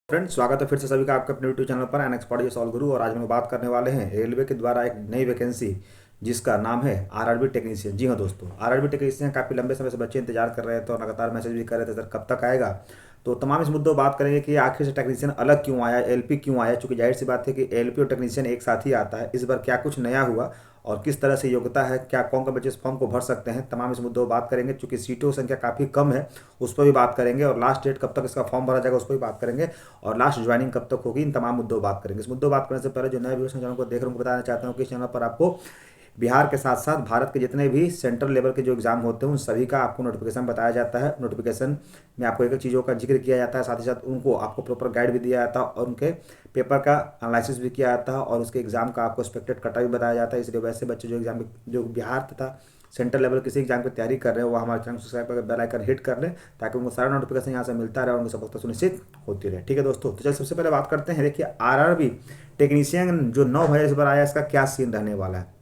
Friends, स्वागत है फिर से सभी का आपके अपने यूट्यूब चैनल पर एन एक्सपर्ट सॉल्व गुरु। और आज हम बात करने वाले हैं रेलवे के द्वारा एक नई वैकेंसी जिसका नाम है आरआरबी टेक्नीशियन। जी हाँ दोस्तों, आरआरबी टेक्नीशियन काफ़ी लंबे समय से बच्चे इंतजार कर रहे थे और लगातार मैसेज भी कर रहे थे सर कब तक आएगा। तो तमाम इस मुद्दों पर बात करेंगे कि आखिर से टेक्नीशियन अलग क्यों आया, एलपी क्यों आया। चूंकि जाहिर सी बात है कि एलपी और टेक्नीशियन एक साथ ही आता है। इस बार क्या कुछ नया हुआ और किस तरह से योग्यता है, क्या कौन कौन बच्चे इस फॉर्म को भर सकते हैं, तमाम इस मुद्दों पर बात करेंगे। चूंकि सीटों की संख्या काफ़ी कम है उस पर भी बात करेंगे और लास्ट डेट कब तक इसका फॉर्म भरा जाएगा उस पर भी बात करेंगे और लास्ट ज्वाइनिंग कब तक होगी, इन तमाम मुद्दों पर बात करेंगे। इस मुद्दों पर बात करने से पहले जो नए व्यूअर्स चैनल को देख रहे हैं उनको बताना चाहता हूँ कि इस चैनल पर आपको बिहार के साथ साथ भारत के जितने भी सेंट्रल लेवल के जो एग्जाम होते हैं उन सभी का आपको नोटिफिकेशन बताया जाता है। नोटिफिकेशन में आपको एक एक चीज़ों का जिक्र किया जाता है, साथ ही साथ उनको आपको प्रॉपर गाइड भी दिया जाता है और उनके पेपर का एनालिसिस भी किया जाता है और उसके एग्जाम का आपको एक्सपेक्टेड कटा भी बताया जाता है। इसलिए वैसे बच्चे जो एग्जाम जो बिहार तथा सेंट्रल लेवल किसी एग्जाम की तैयारी कर रहे हैं वो हमारे चैनल सब्सक्राइब करके बेल आइकन हिट कर लें ताकि उनको सारा नोटिफिकेशन यहाँ से मिलता रहे और उनकी सफलता सुनिश्चित होती रहे। ठीक है दोस्तों, तो चलिए सबसे पहले बात करते हैं। देखिए, आरआरबी टेक्नीशियन जो 9 है इस बार आया, इसका क्या सीन रहने वाला है।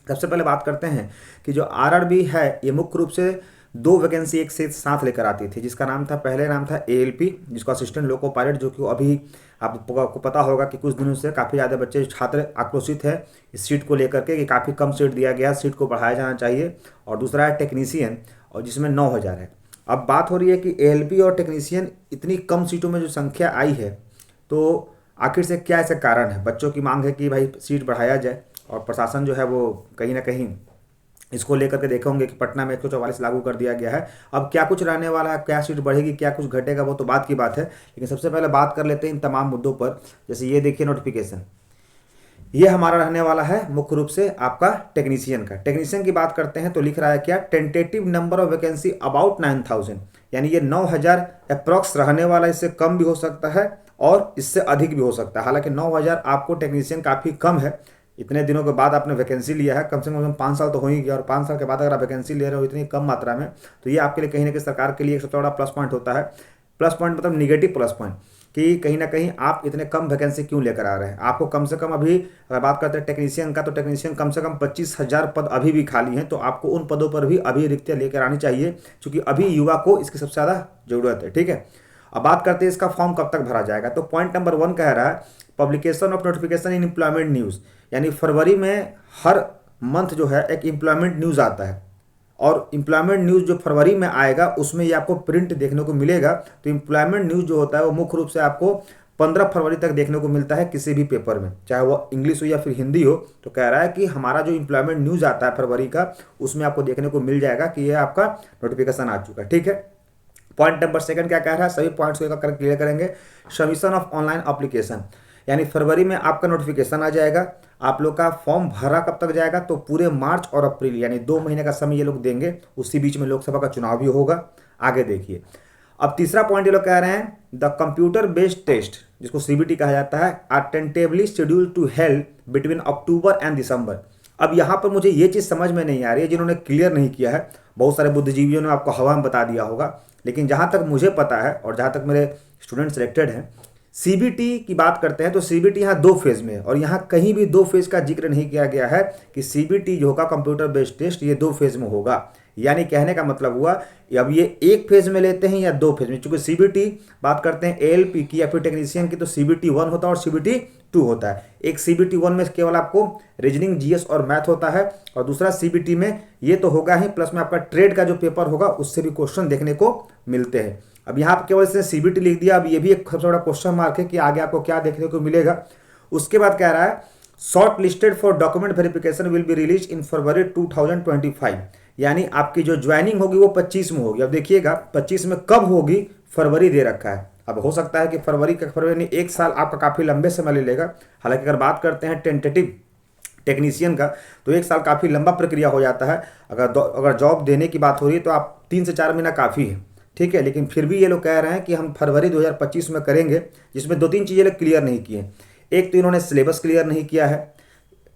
सबसे पहले बात करते हैं कि जो आरआरबी है ये मुख्य रूप से दो वैकेंसी एक से साथ लेकर आती थी, जिसका नाम था, पहले नाम था एएलपी, जिसको असिस्टेंट लोको पायलट, जो कि अभी आपको पता होगा कि कुछ दिनों से काफ़ी ज़्यादा बच्चे छात्र आक्रोशित है इस सीट को लेकर के कि काफ़ी कम सीट दिया गया, सीट को बढ़ाया जाना चाहिए। और दूसरा है टेक्नीशियन और जिसमें 9,000 है। अब बात हो रही है कि एएलपी और टेक्नीशियन इतनी कम सीटों में जो संख्या आई है तो आखिर से क्या ऐसा कारण है। बच्चों की मांग है कि भाई सीट बढ़ाया जाए और प्रशासन जो है वो कहीं ना कहीं इसको लेकर के देखे होंगे कि पटना में 144 लागू कर दिया गया है। अब क्या कुछ रहने वाला है, क्या सीट बढ़ेगी, क्या कुछ घटेगा, वो तो बात की बात है। लेकिन सबसे पहले बात कर लेते हैं इन तमाम मुद्दों पर। जैसे ये देखिए नोटिफिकेशन, ये हमारा रहने वाला है मुख्य रूप से आपका टेक्नीशियन का। टेक्नीशियन की बात करते हैं तो लिख रहा है क्या, tentative number of vacancy about 9,000, यानी ये 9,000 अप्रॉक्स रहने वाला, इससे कम भी हो सकता है और इससे अधिक भी हो सकता है। हालांकि 9,000 आपको टेक्नीशियन काफ़ी कम है। इतने दिनों के बाद आपने वैकेंसी लिया है, कम से कम 5 साल तो हो ही गया और 5 साल के बाद अगर आप वैकेंसी ले रहे हो इतनी कम मात्रा में तो ये आपके लिए कहीं ना कहीं सरकार के लिए एक सबसे बड़ा प्लस पॉइंट होता है। प्लस पॉइंट मतलब निगेटिव प्लस पॉइंट, कि कहीं ना कहीं आप इतने कम वैकेंसी क्यों लेकर आ रहे हैं। आपको कम से कम अभी अगर बात करते हैं टेक्नीशियन का तो टेक्नीशियन कम से कम 25,000 पद अभी भी खाली हैं, तो आपको उन पदों पर भी अभी रिक्तियाँ लेकर आनी चाहिए क्योंकि अभी युवा को इसकी सबसे ज़्यादा जरूरत है। ठीक है, अब बात करते हैं इसका फॉर्म कब तक भरा जाएगा। तो पॉइंट नंबर 1 कह रहा है publication of notification in employment news, यानी फरवरी में हर मंथ जो है एक एम्प्लॉयमेंट न्यूज़ आता है और एम्प्लॉयमेंट न्यूज़ जो फरवरी में आएगा उसमें ये आपको प्रिंट देखने को मिलेगा। तो एम्प्लॉयमेंट न्यूज़ जो होता है वो मुख्य रूप से आपको 15 फरवरी तक देखने को मिलता है किसी भी पेपर में, चाहे वो इंग्लिश हो या फिर हिंदी हो। तो कह रहा है कि हमारा जो एम्प्लॉयमेंट न्यूज़ आता है फरवरी का उसमें आपको देखने को मिल जाएगा कि ये आपका नोटिफिकेशन आ चुका है। ठीक है, पॉइंट नंबर 2 क्या कह रहा है, सभी पॉइंट्स को क्लियर करेंगे। सबमिशन ऑफ ऑनलाइन एप्लीकेशन, यानी फरवरी में आपका नोटिफिकेशन आ जाएगा, आप लोग का फॉर्म भरा कब तक जाएगा, तो पूरे मार्च और अप्रैल यानी 2 महीने का समय ये लोग देंगे। उसी बीच में लोकसभा का चुनाव भी होगा। आगे देखिए, अब तीसरा पॉइंट ये लोग कह रहे हैं द कंप्यूटर बेस्ड टेस्ट, जिसको सीबीटी कहा जाता है, are tentatively schedule to held between October and December. अब यहाँ पर मुझे ये चीज़ समझ में नहीं आ रही है, जिन्होंने क्लियर नहीं किया है, बहुत सारे बुद्धिजीवियों ने आपको हवा में बता दिया होगा, लेकिन जहाँ तक मुझे पता है और जहाँ तक मेरे स्टूडेंट सिलेक्टेड हैं, सीबीटी की बात करते हैं तो सीबीटी यहाँ 2 फेज में है और यहाँ कहीं भी 2 फेज का जिक्र नहीं किया गया है कि सीबीटी जो होगा कंप्यूटर बेस्ड टेस्ट ये 2 फेज में होगा। यानी कहने का मतलब हुआ अब ये 1 फेज में लेते हैं या 2 फेज में। चूंकि सीबीटी बात करते हैं एएलपी की या फिर टेक्नीशियन की तो सीबीटी 1 होता है और सीबीटी 2 होता है। एक सीबीटी 1 में केवल आपको रीजनिंग, जीएस और मैथ होता है और दूसरा सीबीटी में ये तो होगा ही, प्लस में आपका ट्रेड का जो पेपर होगा उससे भी क्वेश्चन देखने को मिलते हैं। अब यहाँ पर केवल इसने सीबीटी लिख दिया, अब ये भी एक सबसे बड़ा क्वेश्चन मार्क है कि आगे आपको क्या देखने को मिलेगा। उसके बाद कह रहा है short listed for document verification will be release in February 2025, यानी आपकी जो ज्वाइनिंग होगी वो 25 में होगी। अब देखिएगा 25 में कब होगी, फरवरी दे रखा है। अब हो सकता है कि फरवरी 1 साल आपका काफ़ी लंबे समय ले लेगा। हालांकि अगर बात करते हैं टेंटेटिव टेक्नीशियन का तो 1 साल काफ़ी लंबा प्रक्रिया हो जाता है। अगर जॉब देने की बात हो रही है तो आप 3 से 4 महीना काफ़ी है। ठीक है, लेकिन फिर भी ये लोग कह रहे हैं कि हम फरवरी 2025 में करेंगे, जिसमें 2-3 चीज़ें लोग क्लियर नहीं किए। एक तो इन्होंने सिलेबस क्लियर नहीं किया है,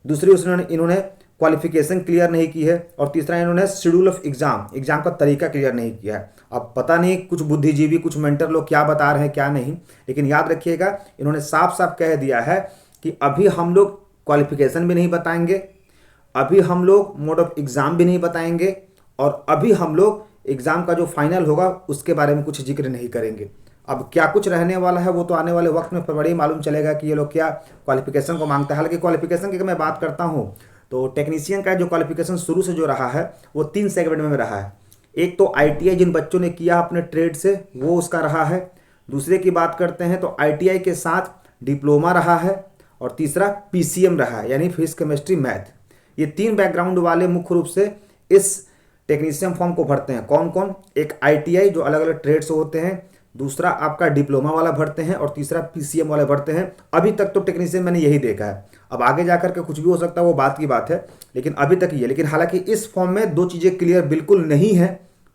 दूसरी इन्होंने क्वालिफिकेशन क्लियर नहीं की है और तीसरा इन्होंने शेड्यूल ऑफ एग्जाम का तरीका क्लियर नहीं किया है। अब पता नहीं कुछ बुद्धिजीवी, कुछ मेंटर लोग क्या बता रहे हैं क्या नहीं, लेकिन याद रखिएगा इन्होंने साफ साफ कह दिया है कि अभी हम लोग क्वालिफिकेशन भी नहीं बताएंगे, अभी हम लोग मोड ऑफ एग्ज़ाम भी नहीं बताएंगे और अभी हम लोग एग्ज़ाम का जो फाइनल होगा उसके बारे में कुछ जिक्र नहीं करेंगे। अब क्या कुछ रहने वाला है वो तो आने वाले वक्त में बड़ी ही मालूम चलेगा कि ये लोग क्या क्वालिफिकेशन को मांगता है। हालांकि क्वालिफिकेशन की अगर मैं बात करता हूँ तो टेक्नीशियन का जो क्वालिफिकेशन शुरू से जो रहा है वो 3 सेगमेंट में रहा है। एक तो आईटीआई जिन बच्चों ने किया अपने ट्रेड से वो उसका रहा है, दूसरे की बात करते हैं तो आईटीआई के साथ डिप्लोमा रहा है, और तीसरा पीसीएम रहा है यानी फिजिक्स केमिस्ट्री मैथ। ये 3 बैकग्राउंड वाले मुख्य रूप से इस टेक्नीशियन फॉर्म को भरते हैं। कौन कौन? एक आईटीआई जो अलग अलग ट्रेड से होते हैं, दूसरा आपका डिप्लोमा वाला भरते हैं, और तीसरा पीसीएम वाले भरते हैं। अभी तक तो टेक्नीशियन मैंने यही देखा है, अब आगे जाकर के कुछ भी हो सकता है वो बात की बात है, लेकिन अभी तक ये। लेकिन हालांकि इस फॉर्म में 2 चीज़ें क्लियर बिल्कुल नहीं है।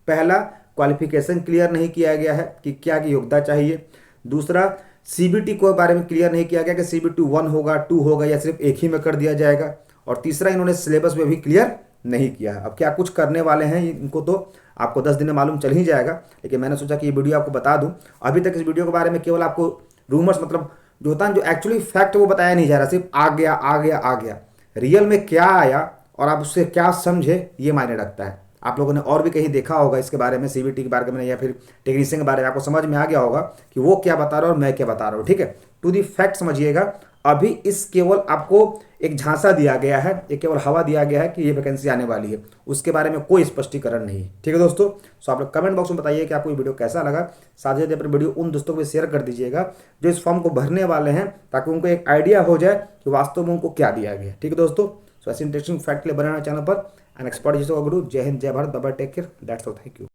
पहला, क्वालिफिकेशन क्लियर नहीं किया गया है कि क्या की योग्यता चाहिए। दूसरा, सीबीटी को बारे में क्लियर नहीं किया गया कि सीबीटी 1 होगा, 2 होगा, या सिर्फ एक ही में कर दिया जाएगा। और तीसरा, इन्होंने सिलेबस में भी क्लियर नहीं किया है। अब क्या कुछ करने वाले हैं इनको तो आपको 10 दिन में मालूम चल ही जाएगा, लेकिन मैंने सोचा कि ये वीडियो आपको बता दूं। अभी तक इस वीडियो के बारे में केवल आपको रूमर्स, मतलब जो होता है जो एक्चुअली फैक्ट वो बताया नहीं जा रहा, सिर्फ आ गया आ गया आ गया। रियल में क्या आया और आप उससे क्या समझे ये मायने रखता है। आप लोगों ने और भी कहीं देखा होगा इसके बारे में, सीबीटी के बारे में या फिर टेक्नीशियन के बारे में, आपको समझ में आ गया होगा कि वो क्या बता रहा है और मैं क्या बता रहा हूँ। ठीक है, टू दी फैक्ट समझिएगा। अभी इस केवल आपको एक झांसा दिया गया है, एक केवल हवा दिया गया है कि ये वैकेंसी आने वाली है, उसके बारे में कोई स्पष्टीकरण नहीं। ठीक है दोस्तों, सो आप लोग कमेंट बॉक्स में बताइए कि आपको ये वीडियो कैसा लगा। साथ ही अपनी वीडियो उन दोस्तों को शेयर कर दीजिएगा जो इस फॉर्म को भरने वाले हैं, ताकि उनको एक आइडिया हो जाए कि वास्तव में उनको क्या दिया गया। ठीक है दोस्तों, सो ऐसे इंटरेस्टिंग फैक्ट के लिए बनाना चैनल पर एन एक्सपर्ट जिसको गुरु। जय हिंद, जय Bharat, bye bye, take care, that's all, thank you.